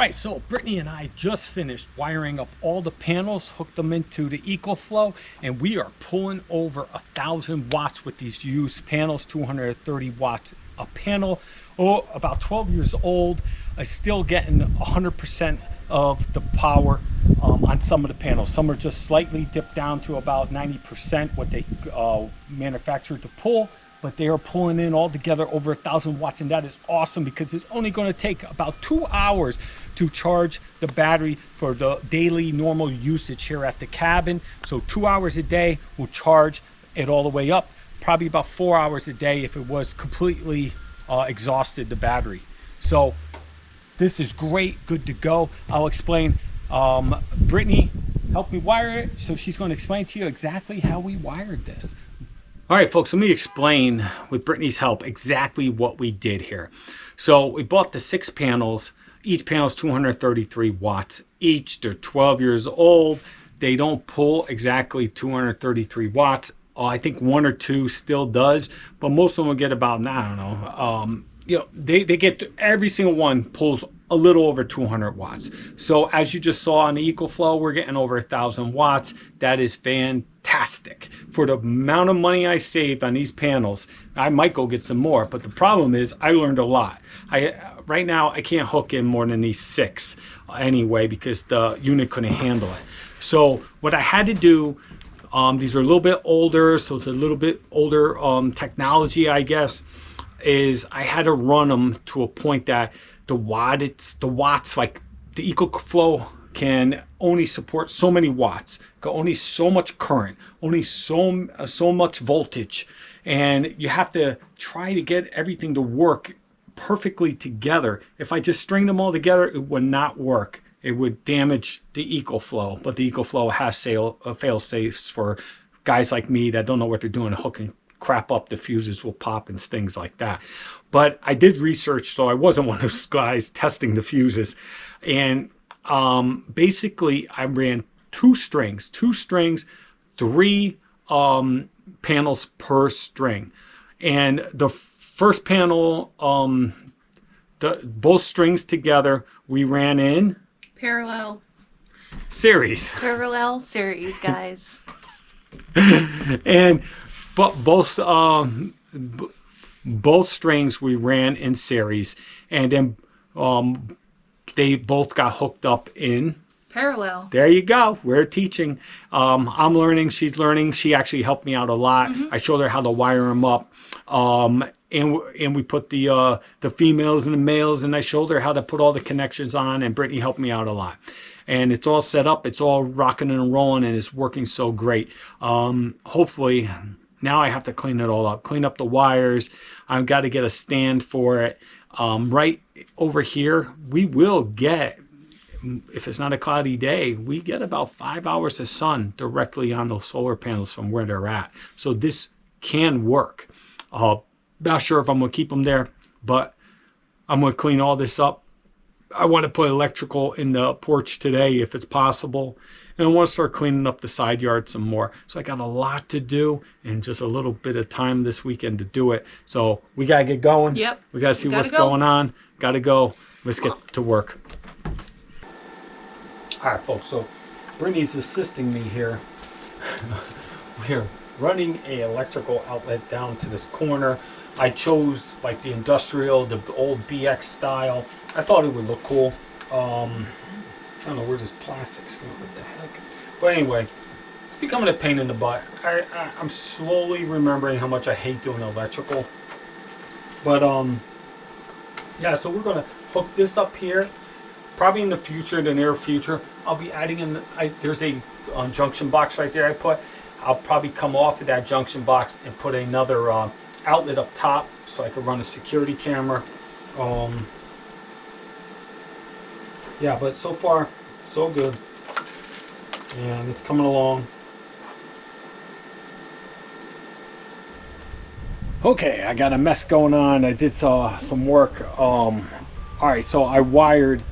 right, so Brittany and I just finished wiring up all the panels, hooked them into the EcoFlow, and we are pulling over 1,000 watts with these used panels, 230 watts a panel. Oh, about 12 years old. I'm still getting 100% of the power on some of the panels. Some are just slightly dipped down to about 90% what they manufactured to pull, but they are pulling in all together over 1,000 watts, and that is awesome because it's only going to take about 2 hours to charge the battery for the daily normal usage here at the cabin. So 2 hours a day will charge it all the way up. Probably about 4 hours a day if it was completely exhausted the battery. So this is great, good to go. I'll explain. Brittany helped me wire it, so she's going to explain to you exactly how we wired this. All right, folks, let me explain with Brittany's help exactly what we did here. So we bought the 6 panels. Each panel is 233 watts each. They're 12 years old. They don't pull exactly 233 watts. I think 1 or 2 still does, but most of them will get about, I don't know, they get every single one pulls a little over 200 watts. So as you just saw on the EcoFlow, we're getting over 1,000 watts. That is fantastic. For the amount of money I saved on these panels, I might go get some more, but the problem is I learned a lot. Right now I can't hook in more than these 6 anyway because the unit couldn't handle it. So what I had to do, these are a little bit older, so it's a little bit older technology, I guess, is I had to run them to a point that the watts, like the EcoFlow can only support so many watts, only so much current, only so much voltage, and you have to try to get everything to work perfectly together. If I just string them all together, it would not work. It would damage the EcoFlow, but the EcoFlow has fail safes for guys like me that don't know what they're doing, hooking crap up, the fuses will pop and things like that. But I did research, so I wasn't one of those guys testing the fuses. And basically I ran 2 strings, 3 panels per string. And the first panel, both strings together, we ran in parallel series, guys. But both strings we ran in series, and then they both got hooked up in parallel. There you go. We're teaching. I'm learning. She's learning. She actually helped me out a lot. I showed her how to wire them up. And we put the females and the males, and I showed her how to put all the connections on, and Brittany helped me out a lot. And it's all set up. It's all rocking and rolling, and it's working so great. Hopefully, now I have to clean it all up, clean up the wires. I've got to get a stand for it. Right over here, we will get, if it's not a cloudy day, we get about 5 hours of sun directly on those solar panels from where they're at. So this can work. Not sure if I'm going to keep them there, but I'm going to clean all this up. I want to put electrical in the porch today if it's possible. And I want to start cleaning up the side yard some more. So I got a lot to do and just a little bit of time this weekend to do it. So we got to get going. Yep. We got to see what's going on. Got to go. Let's get to work. All right, folks. So Brittany's assisting me here. We're running a electrical outlet down to this corner. I chose like the industrial, the old BX style. I thought it would look cool. I don't know where this plastic's going. What the heck? But anyway, it's becoming a pain in the butt. I'm slowly remembering how much I hate doing electrical. But yeah, so we're gonna hook this up here. Probably in the future, the near future, I'll be adding in. There's a junction box right there. I'll probably come off of that junction box and put another outlet up top so I could run a security camera. Yeah, but so far so good, and it's coming along. Okay, I got a mess going on. I did some work. All right, so I wired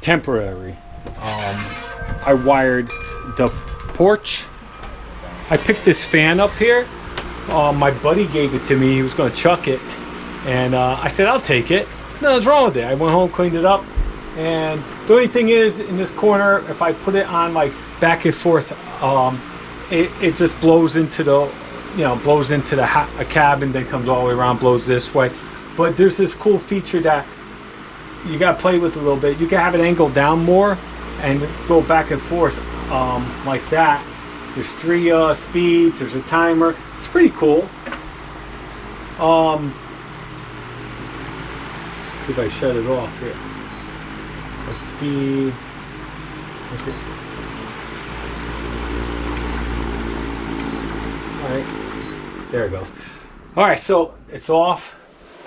temporary. I wired the porch. I picked this fan up here. My buddy gave it to me. He was going to chuck it, and I said I'll take it. Nothing's wrong with it. I went home, cleaned it up, And the only thing is, in this corner, if I put it on like back and forth, it just blows into the, blows into the a cabin, then comes all the way around, blows this way. But there's this cool feature that you got to play with a little bit. You can have it angled down more and go back and forth like that. There's 3 speeds. There's a timer. It's pretty cool. See if I shut it off here. A speed. Let's see. All right, there it goes. All right, so it's off.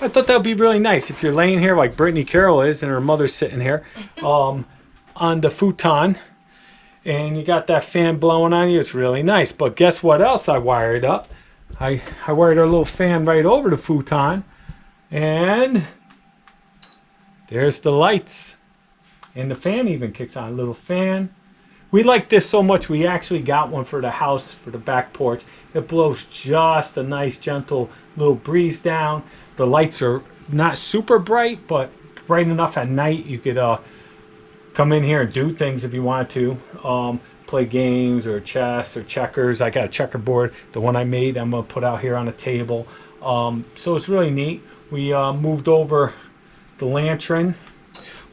I thought that would be really nice if you're laying here like Brittany Carroll is and her mother's sitting here on the futon, and you got that fan blowing on you. It's really nice. But guess what else I wired up? I wired our little fan right over the futon, and there's the lights. And the fan even kicks on. A little fan. We like this so much, we actually got one for the house, for the back porch. It blows just a nice, gentle little breeze down. The lights are not super bright, but bright enough at night. You could come in here and do things if you want to. Play games or chess or checkers. I got a checkerboard. The one I made, I'm going to put out here on the table. So it's really neat. We moved over the lantern.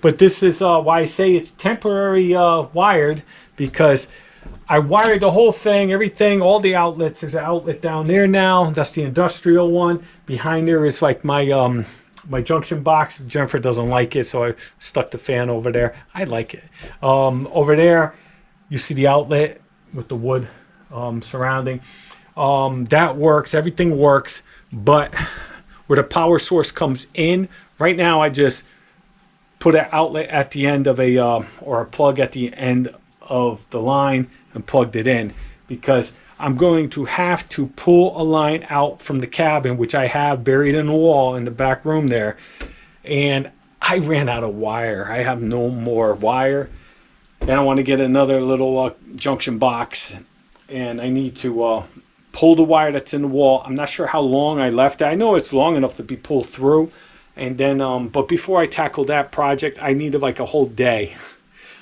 But this is why I say it's temporary wired, because I wired the whole thing, everything, all the outlets. There's an outlet down there now. That's the industrial one. Behind there is like my my junction box. Jennifer doesn't like it, so I stuck the fan over there. I like it. Over there, you see the outlet with the wood surrounding. That works. Everything works. But where the power source comes in, right now I just put an outlet at the end of a or a plug at the end of the line and plugged it in, because I'm going to have to pull a line out from the cabin, which I have buried in the wall in the back room there, and I ran out of wire. I have no more wire, and I want to get another little junction box, and I need to pull the wire that's in the wall. I'm not sure how long I left it. I know it's long enough to be pulled through. And then, but before I tackle that project, I needed like a whole day.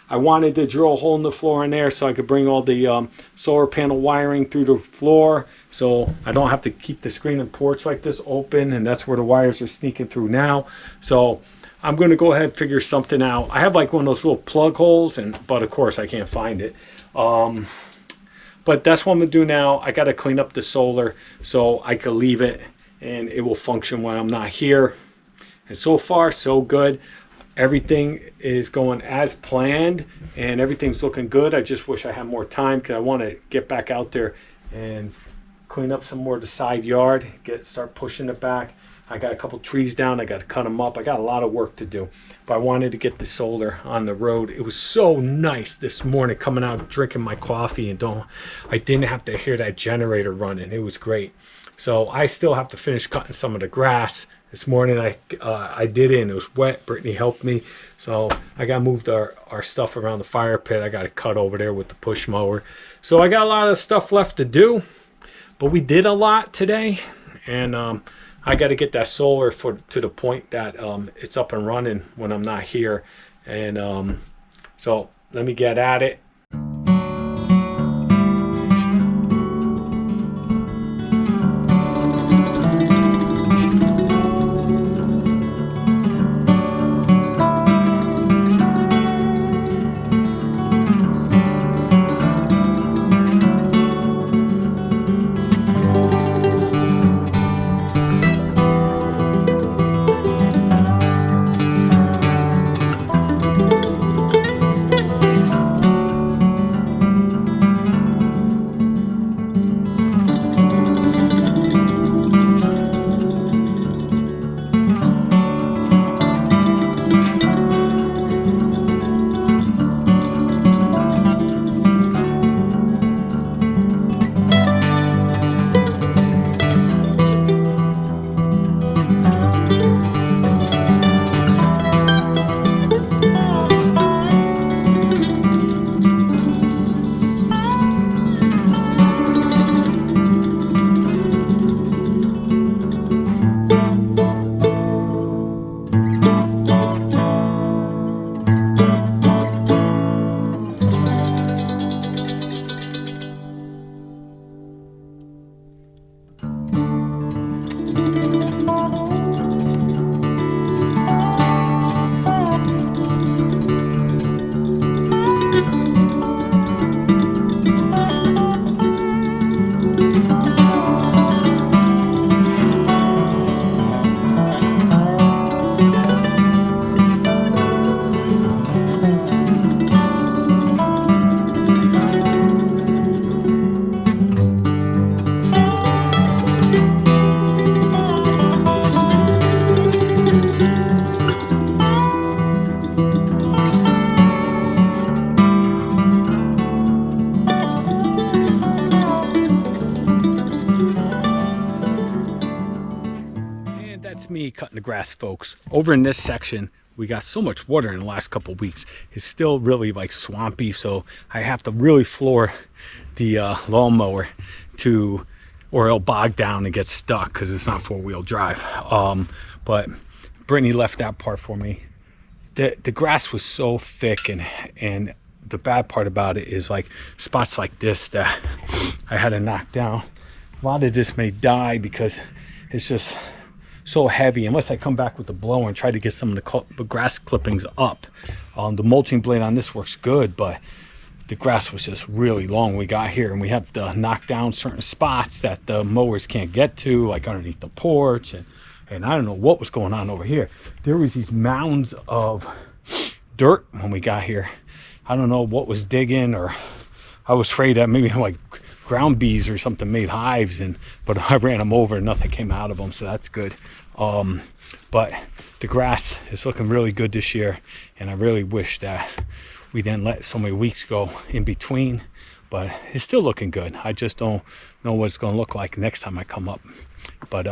I wanted to drill a hole in the floor in there so I could bring all the solar panel wiring through the floor, so I don't have to keep the screen and porch like this open, and that's where the wires are sneaking through now. So I'm going to go ahead and figure something out. I have like one of those little plug holes, but of course I can't find it. But that's what I'm going to do now. I got to clean up the solar so I can leave it and it will function when I'm not here. And so far, so good. Everything is going as planned and everything's looking good. I just wish I had more time, because I want to get back out there and clean up some more of the side yard, start pushing it back. I got a couple trees down. I got to cut them up. I got a lot of work to do. But I wanted to get the solar on the road. It was so nice this morning coming out, drinking my coffee, and I didn't have to hear that generator running. It was great. So I still have to finish cutting some of the grass. This morning I did it, and it was wet. Brittany helped me. So I got moved our stuff around the fire pit. I got to cut over there with the push mower. So I got a lot of stuff left to do. But we did a lot today. And I got to get that solar to the point that it's up and running when I'm not here. And so let me get at it. me cutting the grass, folks. Over in this section, we got so much water in the last couple of weeks. It's still really like swampy, so I have to really floor the lawnmower or it'll bog down and get stuck because it's not four-wheel drive. But Brittany left that part for me. The grass was so thick, and the bad part about it is like spots like this that I had to knock down. A lot of this may die because it's just so heavy, unless I come back with the blower and try to get some of the grass clippings up. The mulching blade on this works good, but the grass was just really long when we got here, and we have to knock down certain spots that the mowers can't get to, like underneath the porch, and I don't know what was going on over here. There was these mounds of dirt when we got here. I don't know what was digging, or I was afraid that maybe like ground bees or something made hives, but I ran them over and nothing came out of them, so that's good. But the grass is looking really good this year, and I really wish that we didn't let so many weeks go in between, but it's still looking good. I just don't know what it's going to look like next time I come up, but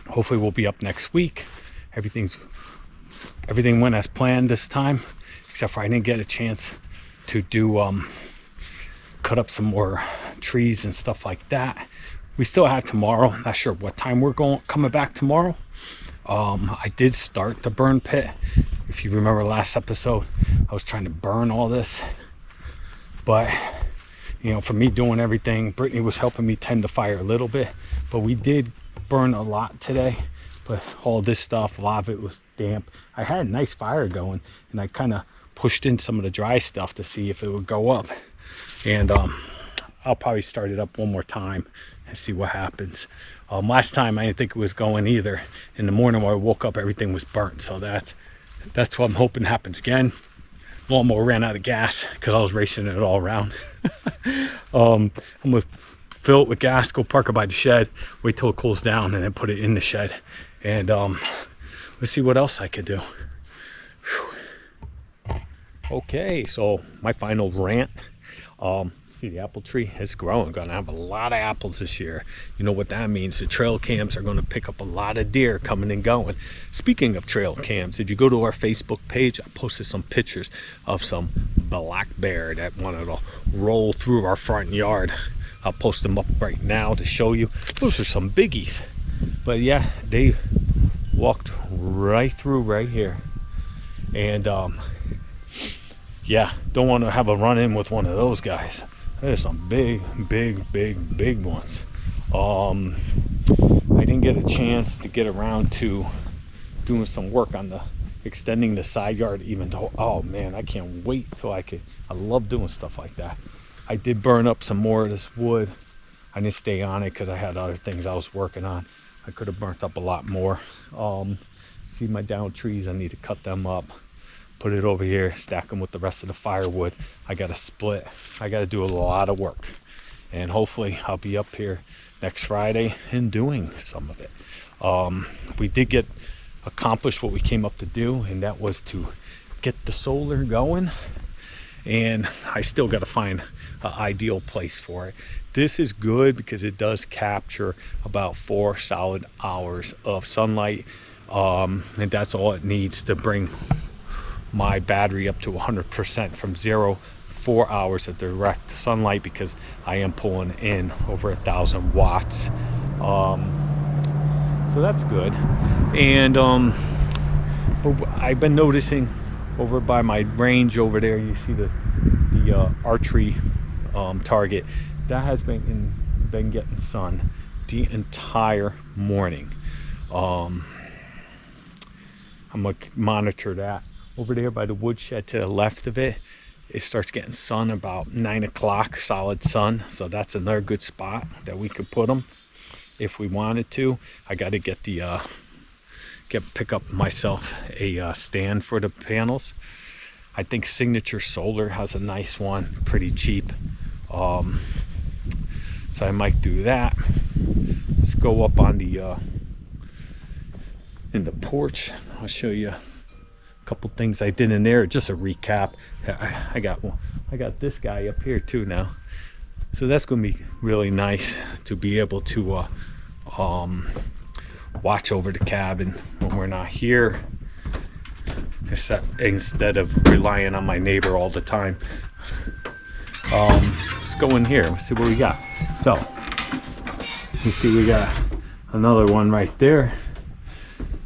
hopefully we'll be up next week. Everything went as planned this time, except for I didn't get a chance to do cut up some more trees and stuff like that. We still have tomorrow. Not sure what time we're coming back tomorrow. I did start the burn pit. If you remember last episode, I was trying to burn all this, but you know, for me doing everything, Brittany was helping me tend the fire a little bit, but we did burn a lot today. But all this stuff, a lot of it was damp. I had a nice fire going, and I kind of pushed in some of the dry stuff to see if it would go up. And I'll probably start it up one more time and see what happens. Last time I didn't think it was going either. In the morning when I woke up, everything was burnt. So that's what I'm hoping happens again. Lawnmower ran out of gas because I was racing it all around. I'm gonna fill it with gas, go park it by the shed, wait till it cools down, and then put it in the shed. And let's see what else I could do. Whew. Okay, so my final rant. See, the apple tree is growing. Gonna have a lot of apples this year. You know what that means? The trail cams are gonna pick up a lot of deer coming and going. Speaking of trail cams, if you go to our Facebook page, I posted some pictures of some black bear that wanted to roll through our front yard. I'll post them up right now to show you. Those are some biggies. But yeah, they walked right through right here. And yeah, don't want to have a run-in with one of those guys. There's some big ones. I didn't get a chance to get around to doing some work on extending the side yard, even though, oh man, I can't wait till I love doing stuff like that. I did burn up some more of this wood. I didn't stay on it because I had other things I was working on. I could have burnt up a lot more. See my down trees, I need to cut them up, put it over here, stack them with the rest of the firewood. I got to split. I got to do a lot of work, and hopefully I'll be up here next Friday and doing some of it. We did accomplish what we came up to do, and that was to get the solar going, and I still got to find an ideal place for it. This is good because it does capture about 4 solid hours of sunlight, and that's all it needs to bring my battery up to 100% from 0. 4 hours of direct sunlight, because I am pulling in over 1,000 watts. So that's good. And I've been noticing over by my range over there, you see the archery target that has been getting sun the entire morning. I'm gonna monitor that. Over there by the woodshed to the left of it, it starts getting sun about 9 o'clock, solid sun. So that's another good spot that we could put them if we wanted to. I got to get pick up myself a stand for the panels. I think Signature Solar has a nice one, pretty cheap. So I might do that. Let's go up on in the porch. I'll show you couple things I did in there. Just a recap. I got this guy up here too now, so that's going to be really nice to be able to watch over the cabin when we're not here, instead of relying on my neighbor all the time. Let's go in here. Let's see what we got. So you see we got another one right there.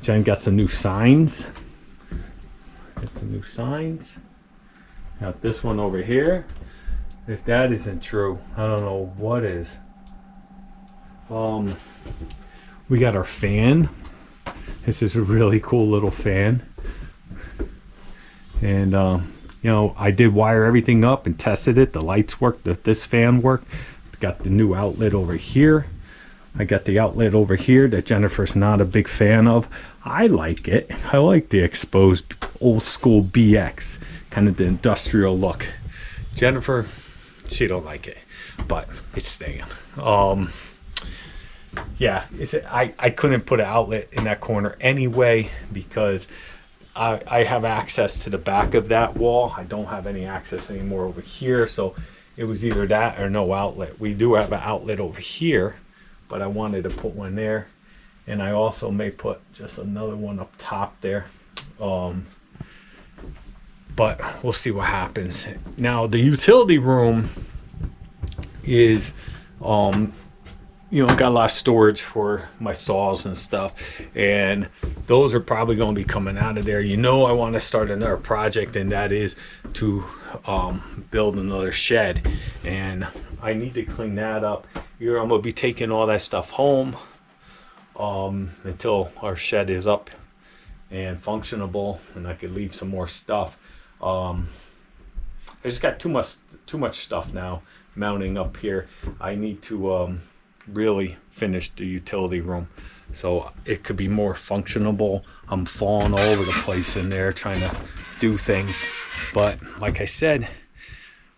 Jen got some new signs. Got this one over here. If that isn't true, I don't know what is. We got our fan. This is a really cool little fan. And you know, I did wire everything up and tested it. The lights worked. This fan worked. Got the new outlet over here. I got the outlet over here that Jennifer's not a big fan of. I like it. I like the exposed old school BX, kind of the industrial look. Jennifer, she don't like it, but it's staying. Yeah, I couldn't put an outlet in that corner anyway because I have access to the back of that wall. I don't have any access anymore over here, so it was either that or no outlet. We do have an outlet over here, but I wanted to put one there, and I also may put just another one up top there. But we'll see what happens. Now the utility room is you know, got a lot of storage for my saws and stuff, and those are probably going to be coming out of there. You know, I want to start another project, and that is to build another shed, and I need to clean that up. Here I'm going to be taking all that stuff home until our shed is up and functionable, and I could leave some more stuff. I just got too much stuff now mounting up here. I need to really finish the utility room so it could be more functionable. I'm falling all over the place in there trying to do things, but like I said,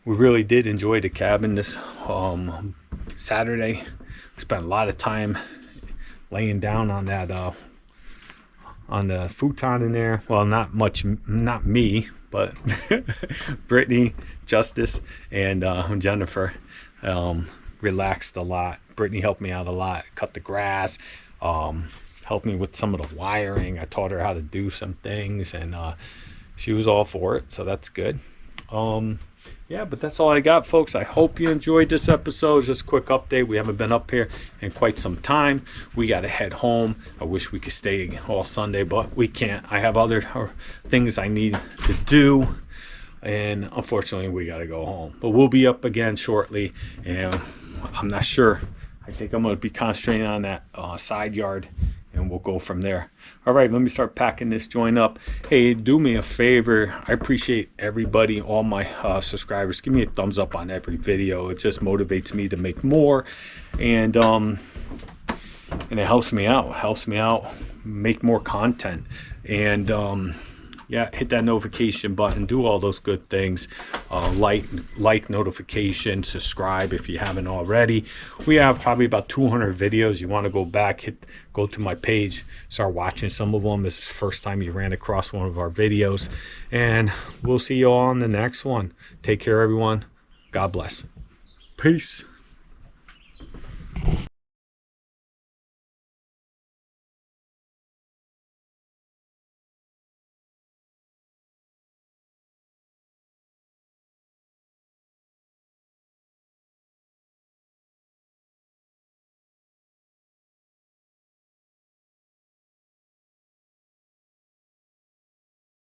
we really did enjoy the cabin this Saturday. We spent a lot of time laying down on that on the futon in there. Well, not me, but Brittany, Justice, and Jennifer relaxed a lot. Brittany helped me out a lot, cut the grass, helped me with some of the wiring. I taught her how to do some things, and she was all for it, so that's good. Yeah, but that's all I got, folks. I hope you enjoyed this episode. Just a quick update. We haven't been up here in quite some time. We got to head home. I wish we could stay all Sunday, but we can't. I have other things I need to do, and unfortunately, we got to go home. But we'll be up again shortly, and I'm not sure. I think I'm going to be concentrating on that side yard, and we'll go from there. All right, let me start packing this joint up. Hey, do me a favor. I appreciate everybody, all my subscribers. Give me a thumbs up on every video. It just motivates me to make more, and it helps me out. Make more content, and yeah, hit that notification button, do all those good things. Like notification, subscribe if you haven't already. We have probably about 200 videos. You want to go back, go to my page, start watching some of them. This is the first time you ran across one of our videos, and we'll see you all on the next one. Take care, everyone. God bless. Peace.